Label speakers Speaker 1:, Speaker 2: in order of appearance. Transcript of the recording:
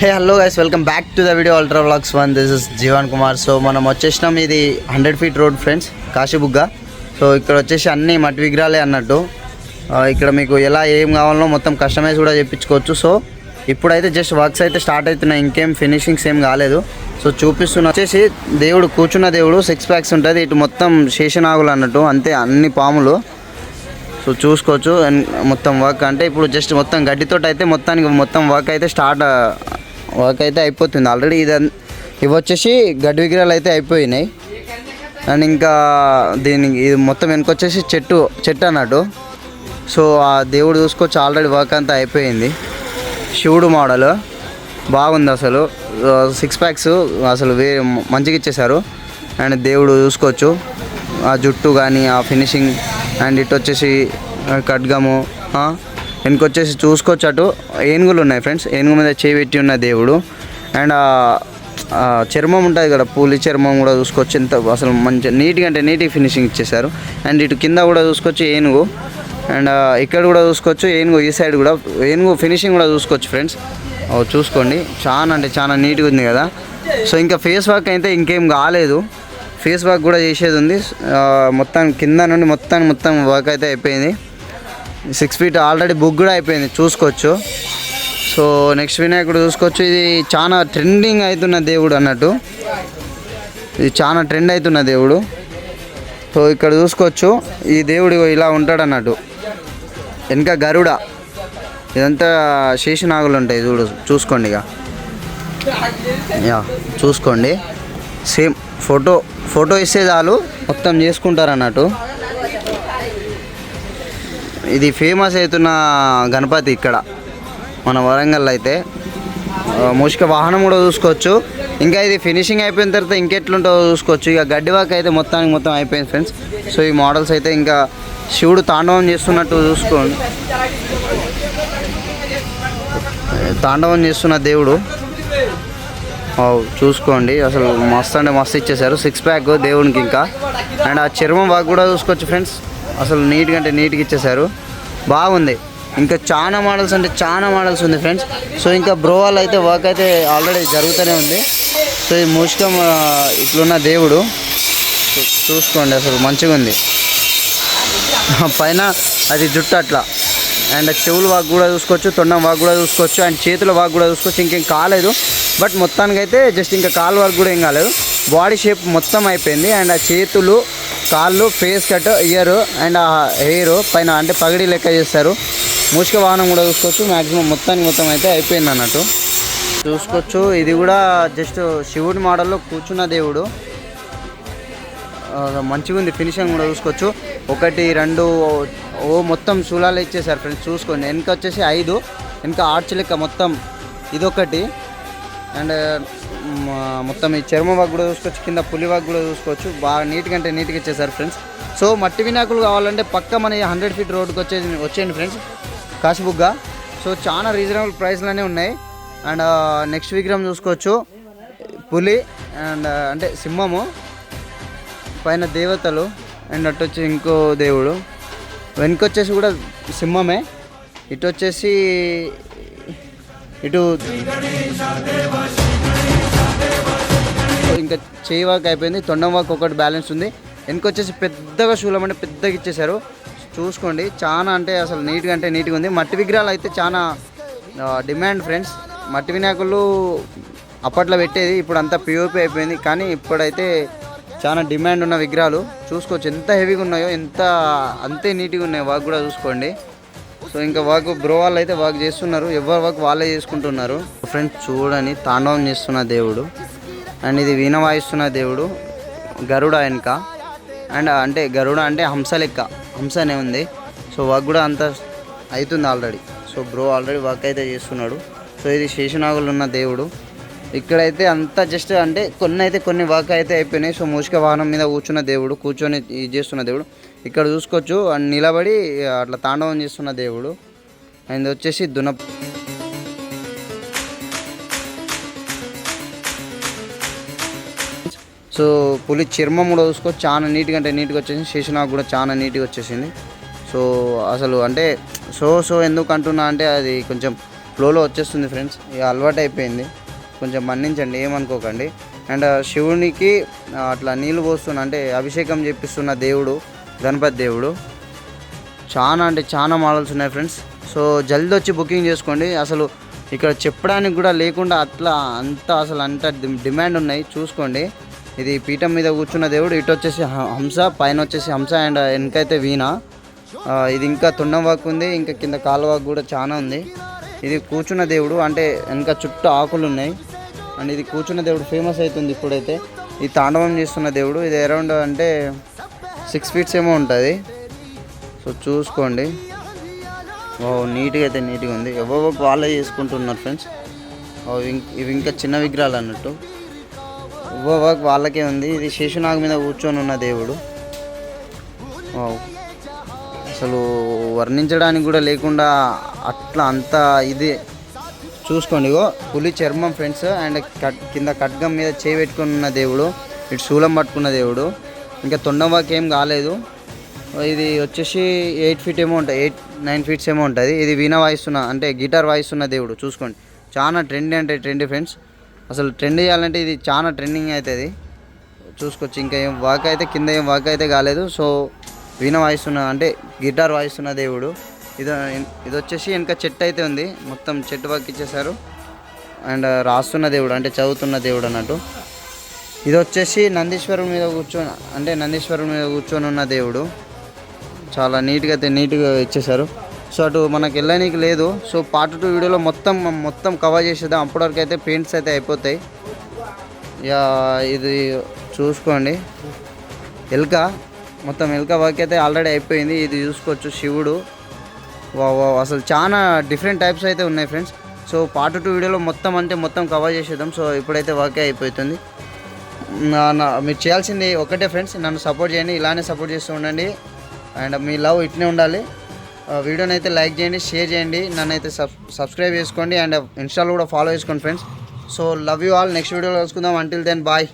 Speaker 1: Hey hello guys, welcome back to the video ultra vlogs 1. This is Jeevan Kumar. So మనం వచ్చేసినాం, ఇది 100 feet road friends, Kashibugga. So ఇక్కడ వచ్చేసి అన్ని మట్టి విగ్రహాలే అన్నట్టు. ఇక్కడ మీకు ఎలా ఏం కావాలో మొత్తం కస్టమైజ్ కూడా చేయించుకోవచ్చు. సో ఇప్పుడైతే జస్ట్ వర్క్స్ అయితే స్టార్ట్ అవుతున్నాయి, ఇంకేం ఫినిషింగ్స్ ఏం కాలేదు. సో చూపిస్తున్నా వచ్చేసి దేవుడు, కూర్చున్న దేవుడు 6 packs ఉంటుంది. ఇటు మొత్తం శేషనాగులు అన్నట్టు, అంతే అన్ని పాములు. సో చూసుకోవచ్చు మొత్తం వర్క్. అంటే ఇప్పుడు జస్ట్ మొత్తం గడ్డితో అయితే మొత్తం వర్క్ అయితే అయిపోతుంది ఆల్రెడీ. ఇవి వచ్చేసి గడ్డి విగ్రహాలు అయితే అయిపోయినాయి. అండ్ ఇంకా దీనికి ఇది మొత్తం వెనుకొచ్చేసి చెట్టు అన్నట్టు. సో ఆ దేవుడు చూసుకోవచ్చు, ఆల్రెడీ వర్క్ అంతా అయిపోయింది. శివుడు మోడల్ బాగుంది అసలు. 6 packs అసలు మంచిగా ఇచ్చేశారు. అండ్ దేవుడు చూసుకోవచ్చు, ఆ జుట్టు కానీ ఆ ఫినిషింగ్. అండ్ ఇటు వచ్చేసి ఖడ్గము, వెనుకొచ్చేసి చూసుకోవచ్చు అటు ఏనుగులు ఉన్నాయి ఫ్రెండ్స్. ఏనుగు మీద చేయి పెట్టి ఉన్న దేవుడు. అండ్ చర్మం ఉంటుంది కదా, పూలి చర్మం కూడా చూసుకోవచ్చు. ఎంత అసలు మంచిగా నీట్గా ఫినిషింగ్ ఇచ్చేసారు. అండ్ ఇటు కింద కూడా చూసుకోవచ్చు ఏనుగు. అండ్ ఇక్కడ కూడా చూసుకోవచ్చు ఏనుగు, ఈ సైడ్ కూడా ఏనుగు ఫినిషింగ్ కూడా చూసుకోవచ్చు ఫ్రెండ్స్. చూసుకోండి, చాలా నీట్గా ఉంది కదా. సో ఇంకా ఫేస్ వర్క్ అయితే ఇంకేం కాలేదు, ఫేస్ వర్క్ కూడా చేసేది ఉంది. మొత్తం కింద నుండి మొత్తం వర్క్ అయితే అయిపోయింది. 6 feet ఆల్రెడీ బుక్ కూడా అయిపోయింది, చూసుకోవచ్చు. సో నెక్స్ట్ వినాయకుడు చూసుకోవచ్చు. ఇది చాలా ట్రెండింగ్ అవుతున్న దేవుడు అన్నట్టు, ఇది చాలా ట్రెండ్ అవుతున్న దేవుడు. సో ఇక్కడ చూసుకోవచ్చు, ఈ దేవుడు ఇలా ఉంటాడు అన్నట్టు. వెనక గరుడ, ఇదంతా శేషనాగులు ఉంటాయి చూసుకోండి. ఇక చూసుకోండి, సేమ్ ఫోటో ఇస్తే చాలు మొత్తం చేసుకుంటారు అన్నట్టు. ఇది ఫేమస్ అవుతున్న గణపతి ఇక్కడ మన వరంగల్ అయితే. మూషిక వాహనం కూడా చూసుకోవచ్చు. ఇంకా ఇది ఫినిషింగ్ అయిపోయిన తర్వాత ఇంకెట్లుంటుందో చూసుకోవచ్చు. ఇక గడ్డి వాక్ అయితే మొత్తం అయిపోయింది ఫ్రెండ్స్. సో ఈ మోడల్స్ అయితే ఇంకా శివుడు తాండవం చేస్తున్నట్టు చూసుకోండి, తాండవం చేస్తున్న దేవుడు చూసుకోండి. అసలు మస్తు ఇచ్చేసారు 6 pack దేవునికి. ఇంకా అండ్ ఆ చర్మం వాక్ కూడా చూసుకోవచ్చు ఫ్రెండ్స్. అసలు నీట్గా ఇచ్చేసారు, బాగుంది. ఇంకా చాలా మోడల్స్ ఉంది ఫ్రెండ్స్. సో ఇంకా బ్రోవాల్ అయితే వర్క్ అయితే ఆల్రెడీ జరుగుతూనే ఉంది. సో ఈ మూషికం ఇట్లున్న దేవుడు చూసుకోండి, అసలు మంచిగా ఉంది. పైన అది జుట్టు అట్లా. అండ్ చెవులు వాక్ కూడా చూసుకోవచ్చు, తొండం వాక్ కూడా చూసుకోవచ్చు. అండ్ చేతుల వాక్ కూడా చూసుకోవచ్చు. ఇంకేం కాలేదు, బట్ మొత్తానికైతే జస్ట్ ఇంకా కాలు వర్క్ కూడా ఏం కాలేదు. బాడీ షేప్ మొత్తం అయిపోయింది. అండ్ ఆ చేతులు, కాళ్ళు, ఫేస్ కట్, ఇయర్ అండ్ ఆ హెయిర్ పైన అంటే పగిడి లెక్క చేస్తారు. మూషిక వాహనం కూడా చూసుకోవచ్చు. మ్యాక్సిమం మొత్తం అయితే అయిపోయింది అన్నట్టు చూసుకోవచ్చు. ఇది కూడా జస్ట్ శివుడి మోడల్లో కూర్చున్న దేవుడు, మంచిగా ఉంది. ఫినిషింగ్ కూడా చూసుకోవచ్చు. 1 2 మొత్తం శూలాలు ఇచ్చేసారు ఫ్రెండ్స్, చూసుకోండి. వెనక వచ్చేసి 5, వెనక ఆర్చ్ లెక్క మొత్తం ఇదొకటి. అండ్ మొత్తం ఈ చర్మ వాక్ కూడా చూసుకోవచ్చు, కింద పులి వాక్ కూడా చూసుకోవచ్చు. బాగా నీట్గా ఇచ్చేసారు ఫ్రెండ్స్. సో మట్టి వినాయకులు కావాలంటే పక్క మన 100 feet రోడ్కి వచ్చేయండి ఫ్రెండ్స్, కాశీబుగ్గ. సో చాలా రీజనబుల్ ప్రైస్లోనే ఉన్నాయి. అండ్ నెక్స్ట్ విగ్రహం చూసుకోవచ్చు, పులి అండ్ అంటే సింహము, పైన దేవతలు. అండ్ అటు వచ్చి ఇంకో దేవుడు, వెనుకొచ్చేసి కూడా సింహమే. ఇటు వచ్చేసి ఇంకా చేయి వాక్ అయిపోయింది, తొండం వాక్ ఒకటి బ్యాలెన్స్ ఉంది. వెనుకొచ్చేసి పెద్దగా శూలం అంటే పెద్దగా ఇచ్చేసారు, చూసుకోండి. చాలా అంటే అసలు నీట్గా ఉంది. మట్టి విగ్రహాలు అయితే చాలా డిమాండ్ ఫ్రెండ్స్. మట్టి వినాయకులు అప్పట్లో పెట్టేది, ఇప్పుడు అంతా పిఓపి అయిపోయింది. కానీ ఇప్పుడైతే చాలా డిమాండ్ ఉన్న విగ్రహాలు చూసుకోవచ్చు. ఎంత హెవీగా ఉన్నాయో, అంతే నీట్గా ఉన్నాయి. వాక్ కూడా చూసుకోండి. సో ఇంకా బ్రో వాళ్ళు అయితే వాక్ చేస్తున్నారు, ఎవరి వాక్ వాళ్ళే చేసుకుంటున్నారు ఫ్రెండ్స్. చూడని తాండవం చేస్తున్న దేవుడు. అండ్ ఇది వీణ వాయిస్తున్న దేవుడు, గరుడ వెనక. అండ్ అంటే గరుడ అంటే హంసనే ఉంది. సో వాక్ కూడా అంతా అవుతుంది already. So bro already walk అయితే చేస్తున్నాడు. సో ఇది శేషనాగులు ఉన్న దేవుడు. ఇక్కడైతే అంతా జస్ట్ అంటే కొన్ని వాక్ అయితే అయిపోయినాయి. సో మూషిక వాహనం మీద కూర్చొని ఇది చేస్తున్న దేవుడు ఇక్కడ చూసుకోవచ్చు. అండ్ నిలబడి అట్లా తాండవం చేస్తున్న దేవుడు. అండ్ వచ్చేసి సో పులి చర్మం కూడా చూసుకోవచ్చు, చాలా నీట్గా వచ్చేసింది. శేషనాగ్ కూడా చాలా నీట్గా వచ్చేసింది. సో అసలు అంటే ఎందుకు అంటున్నా అంటే అది కొంచెం ఫ్లోలో వచ్చేస్తుంది ఫ్రెండ్స్. ఇక అలవాటు అయిపోయింది, కొంచెం మన్నించండి, ఏమనుకోకండి. అండ్ శివునికి అట్లా నీళ్ళు పోస్తున్న అంటే అభిషేకం చేపిస్తున్న దేవుడు గణపతి దేవుడు. చాలా అంటే చాలా మోడల్స్ ఉన్నాయి ఫ్రెండ్స్. సో జల్దీ వచ్చి బుకింగ్ చేసుకోండి. అసలు ఇక్కడ చెప్పడానికి కూడా లేకుండా అట్లా అసలు అంత డిమాండ్ ఉన్నాయి, చూసుకోండి. ఇది పీఠం మీద కూర్చున్న దేవుడు. ఇటు వచ్చేసి హంస, పైన వచ్చేసి హంస అండ్ వెనకైతే వీణ. ఇది ఇంకా తొండం వాక్ ఉంది, ఇంకా కింద కాలువాకు కూడా చాలా ఉంది. ఇది కూర్చున్న దేవుడు అంటే వెనక చుట్టూ ఆకులు ఉన్నాయి. అండ్ ఇది కూర్చున్న దేవుడు ఫేమస్ అవుతుంది ఇప్పుడైతే. ఈ తాండవం చేస్తున్న దేవుడు. ఇది అరౌండ్ అంటే 6 feet ఏమో ఉంటుంది. సో చూసుకోండి. నీట్గా అయితే నీట్గా ఉంది. ఎవరో వాళ్ళే చేసుకుంటున్నారు ఫ్రెండ్స్. ఇవి ఇంకా చిన్న విగ్రహాలు అన్నట్టు, ఎవరో వాళ్ళకే ఉంది. ఇది శేషునాగ్ మీద కూర్చొని ఉన్న దేవుడు. అసలు వర్ణించడానికి కూడా లేకుండా అట్లా అంతా ఇది చూసుకోండి. పులి చర్మం ఫ్రెండ్స్. అండ్ కింద ఖడ్గం మీద చేయి పెట్టుకుని ఉన్న దేవుడు. ఇటు శూలం పట్టుకున్న దేవుడు. ఇంకా తొండంవాకి ఏం కాలేదు. ఇది వచ్చేసి 8 feet ఏమో ఉంటుంది, 8-9 feet ఏమో ఉంటుంది. ఇది వీణ వాయిస్తున్న అంటే గిటార్ వాయిస్తున్న దేవుడు. చూసుకోండి, చాలా ట్రెండీ అంటే ట్రెండీ ఫ్రెండ్స్. అసలు ట్రెండ్ చేయాలంటే ఇది చాలా ట్రెండింగ్ అవుతుంది, చూసుకోవచ్చు. ఇంకా ఏం వాక్ అయితే కింద ఏం వాక్ అయితే కాలేదు. సో వీణ వాయిస్తున్న అంటే గిటార్ వాయిస్తున్న దేవుడు. ఇది వచ్చేసి వెనక చెట్టు అయితే ఉంది, మొత్తం చెట్టు వాక్ ఇచ్చేసారు. అండ్ రాస్తున్న దేవుడు అంటే చదువుతున్న దేవుడు అన్నట్టు. ఇది వచ్చేసి నందీశ్వరుని మీద కూర్చొని ఉన్న దేవుడు. చాలా నీట్గా ఇచ్చేసారు. సో అటు మనకు వెళ్ళడానికి లేదు. సో పార్ట్ 2 వీడియోలో మొత్తం కవర్ చేసేద్దాం. అప్పటివరకు అయితే పెయింట్స్ అయితే అయిపోతాయి. ఇది చూసుకోండి, మొత్తం ఎల్క వర్క్ అయితే ఆల్రెడీ అయిపోయింది. ఇది చూసుకోవచ్చు, శివుడు. అసలు చాలా డిఫరెంట్ టైప్స్ అయితే ఉన్నాయి ఫ్రెండ్స్. సో పార్ట్ 2 వీడియోలో మొత్తం కవర్ చేసేద్దాం. సో ఇప్పుడైతే వర్క్ అయిపోతుంది. మీరు చేయాల్సింది ఒకటే ఫ్రెండ్స్, నన్ను సపోర్ట్ చేయండి, ఇలానే సపోర్ట్ చేస్తూ ఉండండి. అండ్ మీ లవ్ ఇట్నే ఉండాలి. వీడియోని అయితే లైక్ చేయండి, షేర్ చేయండి, నన్ను అయితే సబ్స్క్రైబ్ చేసుకోండి. అండ్ ఇన్స్టాలో కూడా ఫాలో చేసుకోండి friends. So love you all. Next వీడియోలో కలుసుకుందాం. Until then bye.